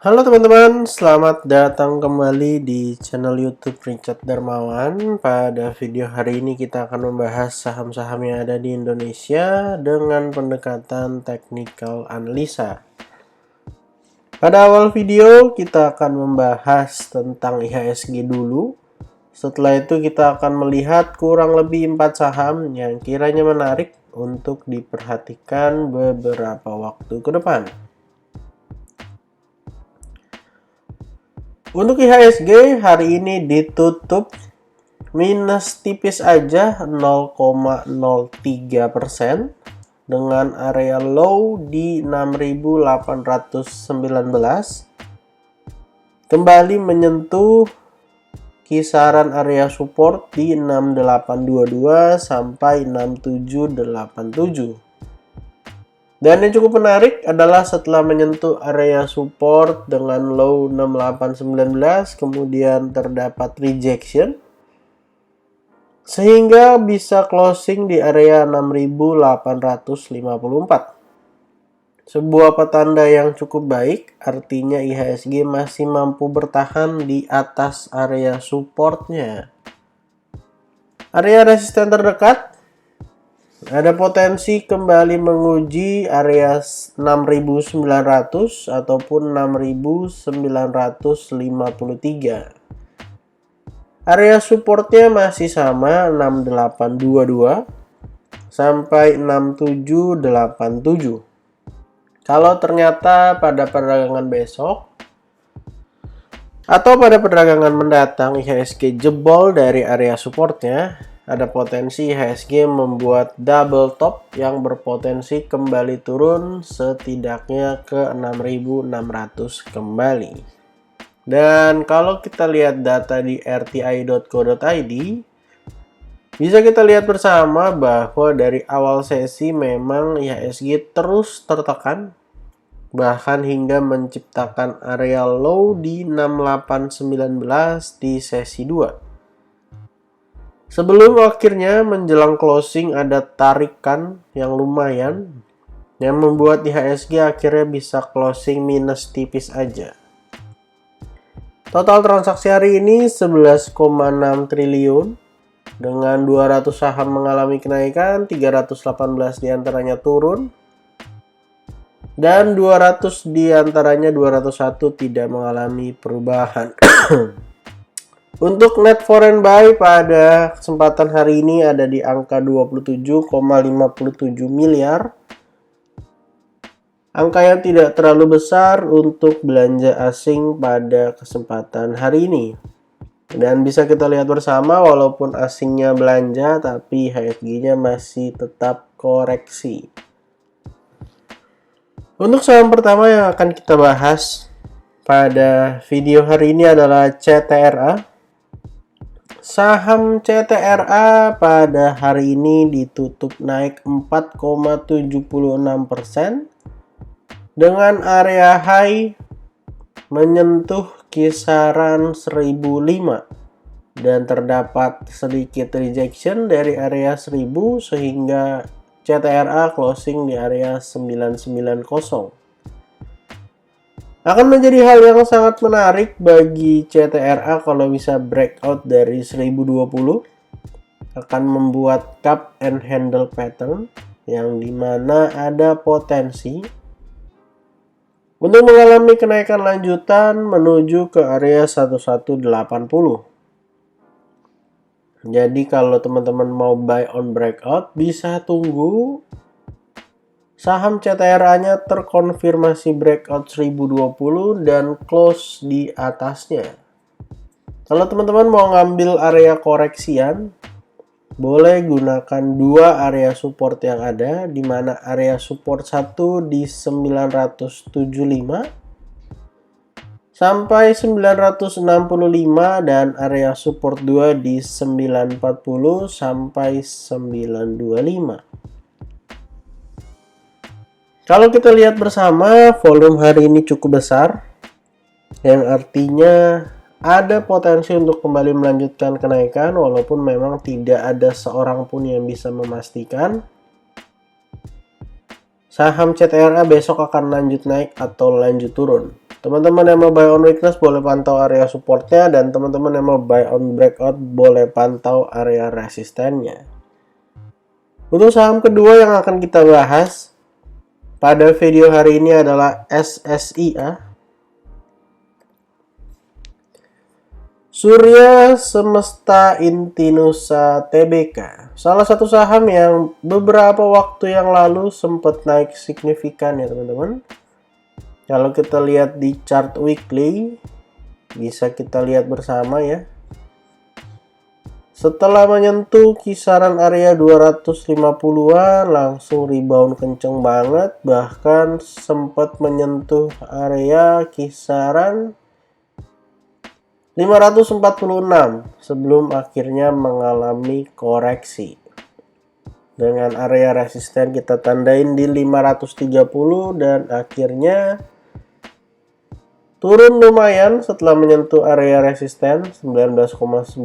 Halo teman-teman, selamat datang kembali di channel YouTube Richard Darmawan. Pada video hari ini kita akan membahas saham-saham yang ada di Indonesia dengan pendekatan technical analisa. Pada awal video kita akan membahas tentang IHSG dulu. Setelah itu kita akan melihat kurang lebih 4 saham yang kiranya menarik untuk diperhatikan beberapa waktu ke depan. Untuk IHSG hari ini ditutup minus tipis aja 0,03% dengan area low di 6.819, kembali menyentuh kisaran area support di 6822 sampai 6787. Dan yang cukup menarik adalah setelah menyentuh area support dengan low 6819, kemudian terdapat rejection, sehingga bisa closing di area 6854. Sebuah petanda yang cukup baik, artinya IHSG masih mampu bertahan di atas area supportnya. Area resisten terdekat ada potensi kembali menguji area 6.900 ataupun 6.953. Area supportnya masih sama 6822 sampai 6787. Kalau ternyata pada perdagangan besok atau pada perdagangan mendatang IHSG jebol dari area supportnya, ada potensi IHSG membuat double top yang berpotensi kembali turun setidaknya ke 6.600 kembali. Dan kalau kita lihat data di rti.co.id, bisa kita lihat bersama bahwa dari awal sesi memang IHSG terus tertekan, bahkan hingga menciptakan area low di 6819 di sesi 2. Sebelum akhirnya menjelang closing ada tarikan yang lumayan yang membuat IHSG akhirnya bisa closing minus tipis aja. Total transaksi hari ini 11,6 triliun dengan 200 saham mengalami kenaikan, 318 diantaranya turun, dan 200 diantaranya 201 tidak mengalami perubahan. Untuk net foreign buy pada kesempatan hari ini ada di angka 27,57 miliar. Angka yang tidak terlalu besar untuk belanja asing pada kesempatan hari ini. Dan bisa kita lihat bersama walaupun asingnya belanja tapi IHSG-nya masih tetap koreksi. Untuk saham pertama yang akan kita bahas pada video hari ini adalah CTRA. Saham CTRA pada hari ini ditutup naik 4,76% dengan area high menyentuh kisaran 1005 dan terdapat sedikit rejection dari area 1000 sehingga CTRA closing di area 990. Akan menjadi hal yang sangat menarik bagi CTRA kalau bisa breakout dari 1020, akan membuat cup and handle pattern yang dimana ada potensi untuk mengalami kenaikan lanjutan menuju ke area 1180. Jadi kalau teman-teman mau buy on breakout bisa tunggu saham CTRA-nya terkonfirmasi breakout 1020 dan close di atasnya. Kalau teman-teman mau ngambil area koreksian, boleh gunakan dua area support yang ada, di mana area support 1 di 975 sampai 965 dan area support 2 di 940 sampai 925. Kalau kita lihat bersama, volume hari ini cukup besar, yang artinya ada potensi untuk kembali melanjutkan kenaikan, walaupun memang tidak ada seorang pun yang bisa memastikan saham CTRA besok akan lanjut naik atau lanjut turun. Teman-teman yang mau buy on weakness boleh pantau area supportnya, dan teman-teman yang mau buy on breakout boleh pantau area resistennya. Untuk saham kedua yang akan kita bahas pada video hari ini adalah SSIA, Surya Semesta Intinusa Tbk. Salah satu saham yang beberapa waktu yang lalu sempat naik signifikan ya teman-teman. Kalau kita lihat di chart weekly, bisa kita lihat bersama ya. Setelah menyentuh kisaran area 250-an, langsung rebound kenceng banget. Bahkan sempat menyentuh area kisaran 546 sebelum akhirnya mengalami koreksi. Dengan area resisten kita tandain di 530 dan akhirnya turun lumayan setelah menyentuh area resisten 19,9%.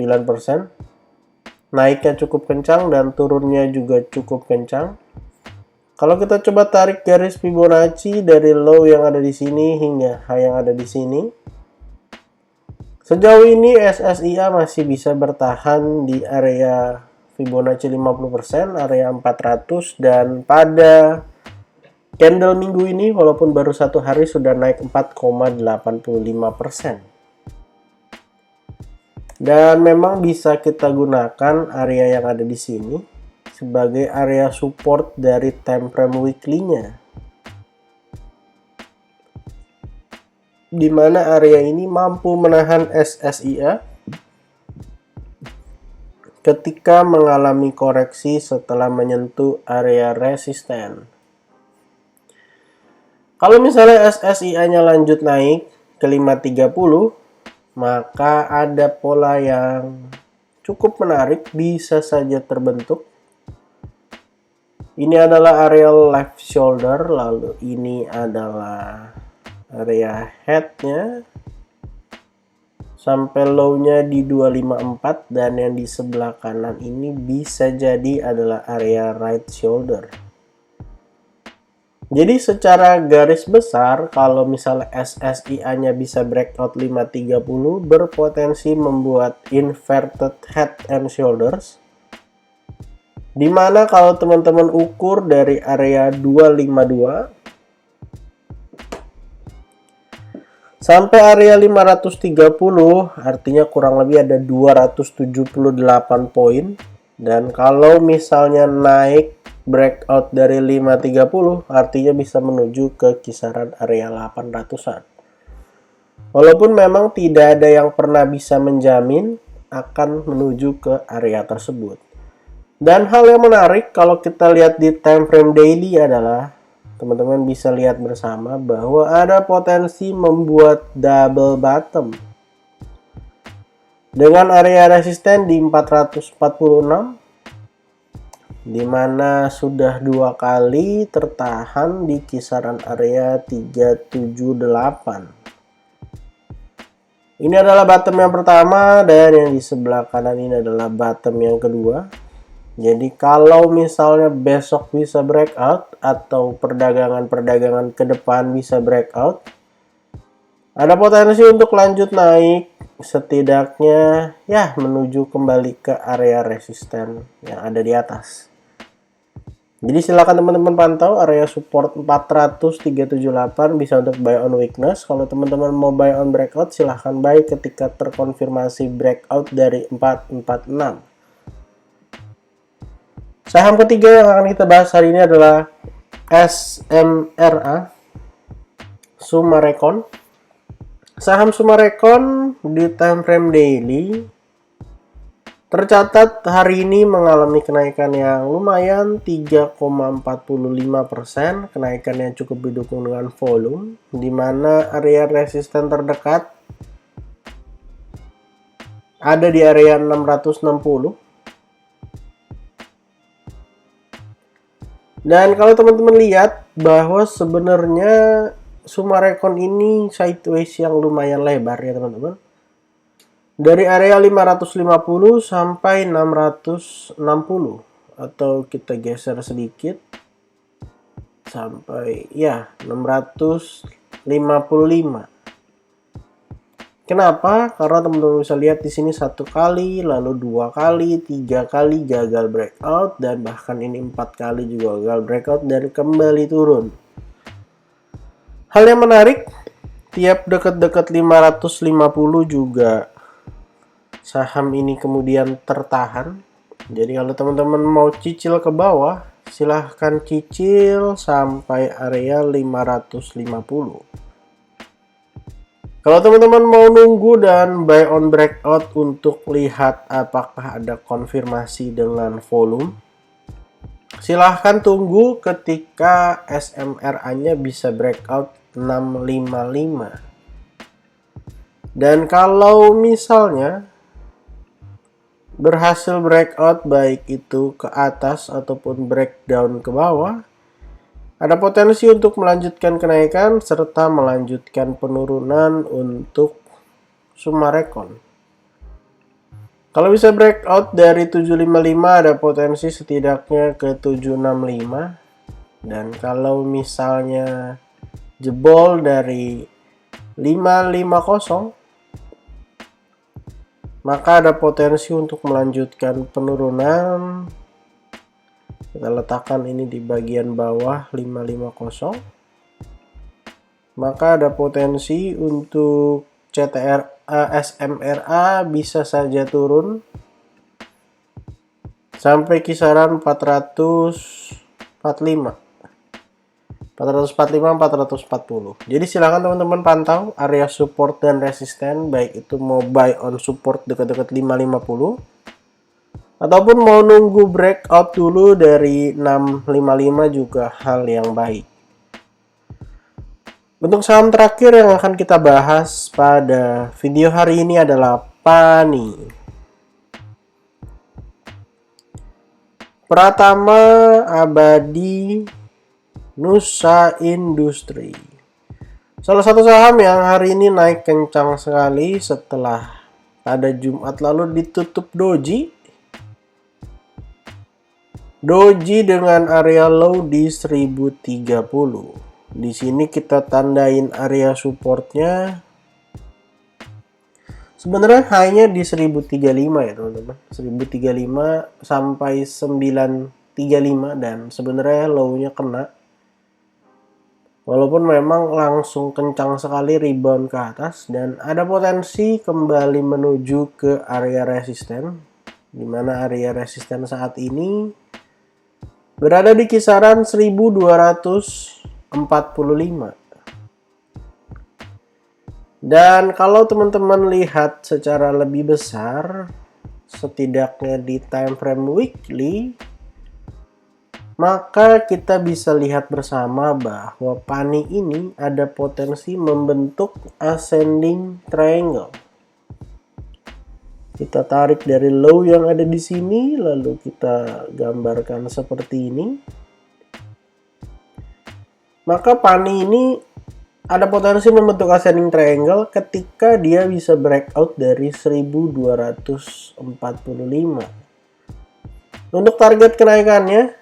Naiknya cukup kencang dan turunnya juga cukup kencang. Kalau kita coba tarik garis Fibonacci dari low yang ada di sini hingga high yang ada di sini, sejauh ini SSIA masih bisa bertahan di area Fibonacci 50%, area 400, dan pada candle minggu ini walaupun baru satu hari sudah naik 4,85%. Dan memang bisa kita gunakan area yang ada di sini sebagai area support dari time frame weekly-nya, di mana area ini mampu menahan SSIA ketika mengalami koreksi setelah menyentuh area resisten. Kalau misalnya SSIA-nya lanjut naik ke 530, maka ada pola yang cukup menarik bisa saja terbentuk. Ini adalah area left shoulder, lalu ini adalah area head-nya sampai low-nya di 254, dan yang di sebelah kanan ini bisa jadi adalah area right shoulder. Jadi secara garis besar kalau misalnya SSIA-nya bisa breakout 530 berpotensi membuat inverted head and shoulders, dimana kalau teman-teman ukur dari area 252 sampai area 530, artinya kurang lebih ada 278 poin. Dan kalau misalnya naik breakout dari 530, artinya bisa menuju ke kisaran area 800-an. Walaupun memang tidak ada yang pernah bisa menjamin akan menuju ke area tersebut. Dan hal yang menarik kalau kita lihat di time frame daily adalah teman-teman bisa lihat bersama bahwa ada potensi membuat double bottom dengan area resisten di 446, di mana sudah dua kali tertahan di kisaran area 378. Ini adalah bottom yang pertama, dan yang di sebelah kanan ini adalah bottom yang kedua. Jadi kalau misalnya besok bisa breakout atau perdagangan-perdagangan ke depan bisa breakout, ada potensi untuk lanjut naik setidaknya ya menuju kembali ke area resisten yang ada di atas. Jadi silakan teman-teman pantau area support 400-378 bisa untuk buy on weakness. Kalau teman-teman mau buy on breakout silahkan buy ketika terkonfirmasi breakout dari 446. Saham ketiga yang akan kita bahas hari ini adalah SMRA, Summarecon. Saham Summarecon di time frame daily tercatat hari ini mengalami kenaikan yang lumayan 3,45%, kenaikan yang cukup didukung dengan volume, di mana area resisten terdekat ada di area 660. Dan kalau teman-teman lihat bahwa sebenarnya Summarecon ini sideways yang lumayan lebar ya teman-teman. Dari area 550 sampai 660, atau kita geser sedikit sampai ya 655. Kenapa? Karena teman-teman bisa lihat di sini 1 kali, lalu 2 kali, 3 kali gagal breakout, dan bahkan ini 4 kali juga gagal breakout dan kembali turun. Hal yang menarik, tiap dekat-dekat 550 juga saham ini kemudian tertahan. Jadi kalau teman-teman mau cicil ke bawah, silahkan cicil sampai area 550. Kalau teman-teman mau nunggu dan buy on breakout untuk lihat apakah ada konfirmasi dengan volume, silahkan tunggu ketika SMRA-nya bisa breakout 655. Dan kalau misalnya berhasil breakout baik itu ke atas ataupun breakdown ke bawah, ada potensi untuk melanjutkan kenaikan serta melanjutkan penurunan untuk Sumarekon. Kalau bisa breakout dari 755 ada potensi setidaknya ke 765. Dan kalau misalnya jebol dari 550, maka ada potensi untuk melanjutkan penurunan. Kita letakkan ini di bagian bawah 550. Maka ada potensi untuk SMRA bisa saja turun sampai kisaran 440. Jadi silakan teman-teman pantau area support dan resisten, baik itu mau buy on support dekat-dekat 550 ataupun mau nunggu breakout dulu dari 655 juga hal yang baik. Untuk saham terakhir yang akan kita bahas pada video hari ini adalah PANI. Pratama Abadi Nusa Industri. Salah satu saham yang hari ini naik kencang sekali setelah pada Jumat lalu ditutup doji. Doji dengan area low di 1030. Di sini kita tandain area supportnya. Sebenarnya hanya di 1035 ya teman-teman. 1035 sampai 935 dan sebenarnya low-nya kena. Walaupun memang langsung kencang sekali rebound ke atas dan ada potensi kembali menuju ke area resisten, di mana area resisten saat ini berada di kisaran 1245. Dan kalau teman-teman lihat secara lebih besar, setidaknya di time frame weekly, maka kita bisa lihat bersama bahwa PANI ini ada potensi membentuk ascending triangle. Kita tarik dari low yang ada di sini, lalu kita gambarkan seperti ini. Maka PANI ini ada potensi membentuk ascending triangle ketika dia bisa breakout dari 1245. Untuk target kenaikannya,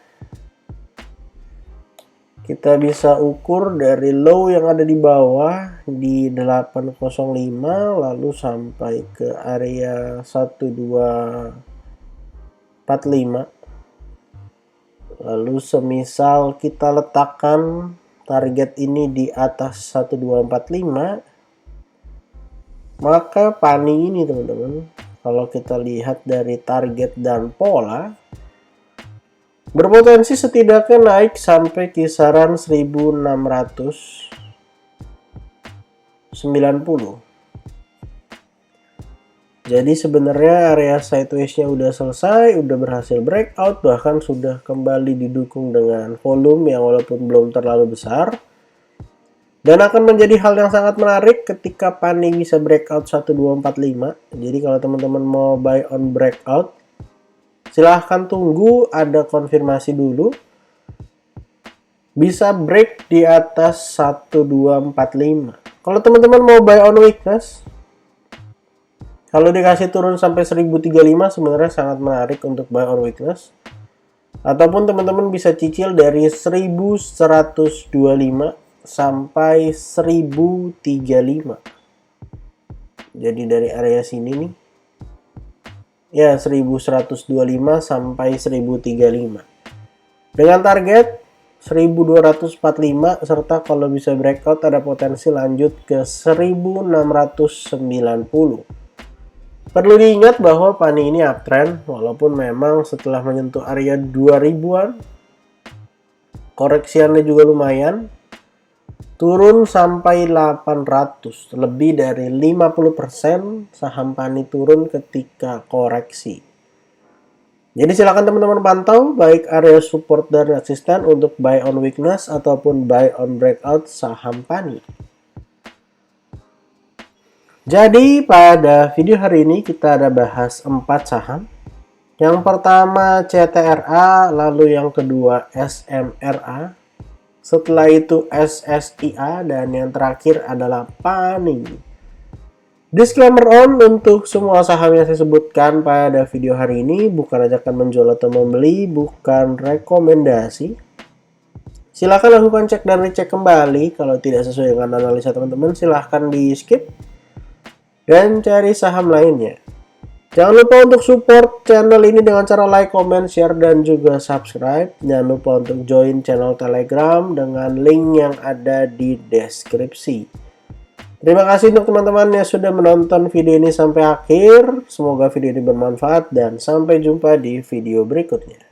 kita bisa ukur dari low yang ada di bawah di 805 lalu sampai ke area 1245. Lalu semisal kita letakkan target ini di atas 1245, maka PANI ini teman-teman, kalau kita lihat dari target dan pola, berpotensi setidaknya naik sampai kisaran 1690. Jadi sebenarnya area sideways-nya udah selesai, udah berhasil breakout, bahkan sudah kembali didukung dengan volume yang walaupun belum terlalu besar. Dan akan menjadi hal yang sangat menarik ketika PANI bisa breakout 1245. Jadi kalau teman-teman mau buy on breakout, silahkan tunggu ada konfirmasi dulu. Bisa break di atas 1245. Kalau teman-teman mau buy on weakness, kalau dikasih turun sampai 1035 sebenarnya sangat menarik untuk buy on weakness. Ataupun teman-teman bisa cicil dari 1125 sampai 1035. Jadi dari area sini nih, ya 1125 sampai 1035. Dengan target 1245 serta kalau bisa breakout ada potensi lanjut ke 1690. Perlu diingat bahwa Pani ini uptrend walaupun memang setelah menyentuh area 2000-an koreksiannya juga lumayan, turun sampai 800, lebih dari 50% saham Pani turun ketika koreksi. Jadi silakan teman-teman pantau baik area support dan resisten untuk buy on weakness ataupun buy on breakout saham Pani. Jadi pada video hari ini kita ada bahas 4 saham. Yang pertama CTRA, lalu yang kedua SMRA, setelah itu SSIA, dan yang terakhir adalah Pani. Disclaimer on, untuk semua saham yang saya sebutkan pada video hari ini bukan ajakan menjual atau membeli, bukan rekomendasi. Silahkan lakukan cek dan recheck kembali. Kalau tidak sesuai dengan analisa teman-teman, silahkan di skip dan cari saham lainnya. Jangan lupa untuk support channel ini dengan cara like, comment, share, dan juga subscribe. Jangan lupa untuk join channel Telegram dengan link yang ada di deskripsi. Terima kasih untuk teman-teman yang sudah menonton video ini sampai akhir. Semoga video ini bermanfaat dan sampai jumpa di video berikutnya.